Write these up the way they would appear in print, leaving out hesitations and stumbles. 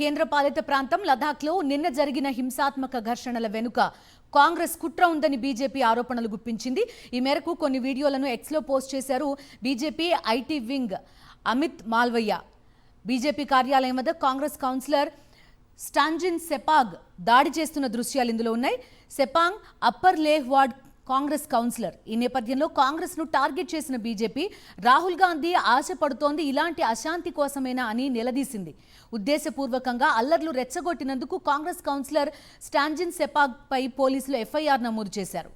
కేంద్రపాలిత ప్రాంతం లదాఖ్లో నిన్న జరిగిన హింసాత్మక ఘర్షణల వెనుక కాంగ్రెస్ కుట్ర ఉందని బీజేపీ ఆరోపణలు గుప్పించింది. ఈ మేరకు కొన్ని వీడియోలను ఎక్స్లో పోస్ట్ చేశారు BJP IT wing Amit Malviya. BJP కార్యాలయం వద్ద కాంగ్రెస్ కౌన్సిలర్ స్టాంజిన్ సెపాగ్ దాడి చేస్తున్న దృశ్యాలు ఇందులో ఉన్నాయి. సెపాంగ్ upper Leh ward Congress councillor. ఈ నేపథ్యంలో కాంగ్రెస్ ను టార్గెట్ చేసిన బీజేపీ రాహుల్ గాంధీ ఆశపడుతోంది ఇలాంటి అశాంతి కోసమేనా అని నిలదీసింది. ఉద్దేశపూర్వకంగా అల్లర్లు రెచ్చగొట్టినందుకు కాంగ్రెస్ కౌన్సిలర్ స్టాంజిన్ సెపాగ్ పై పోలీసులు ఎఫ్ఐఆర్ నమోదు చేశారు.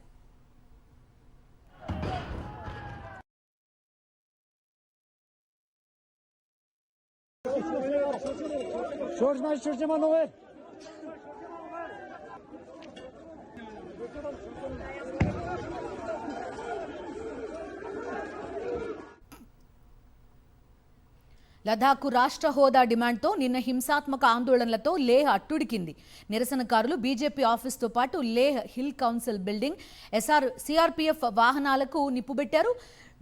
లదాఖ్ రాష్ట్ర హోదా డిమాండ్తో నిన్న హింసాత్మక ఆందోళనలతో లేహ్ అట్టుడికింది. నిరసనకారులు బీజేపీ ఆఫీస్తో పాటు Leh hill council building, CRPF వాహనాలకు నిప్పుబెట్టారు.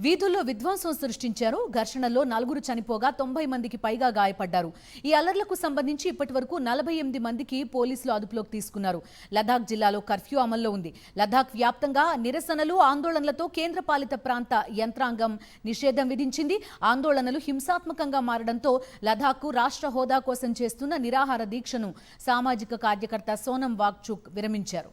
వీధుల్లో విధ్వంసం సృష్టించారు. ఘర్షణలో 4 చనిపోగా 90 మందికి పైగా గాయపడ్డారు. ఈ అల్లర్లకు సంబంధించి ఇప్పటి వరకు 48 మందికి పోలీసులు అదుపులోకి తీసుకున్నారు. లదాఖ్ జిల్లాలో కర్ఫ్యూ అమల్లో ఉంది. లదాఖ్ వ్యాప్తంగా నిరసనలు, ఆందోళనలతో కేంద్రపాలిత ప్రాంత యంత్రాంగం నిషేధం విధించింది. ఆందోళనలు హింసాత్మకంగా మారడంతో లదాఖ్ రాష్ట్ర హోదా కోసం చేస్తున్న నిరాహార దీక్షను సామాజిక కార్యకర్త సోనం వాంగ్చుక్ విరమించారు.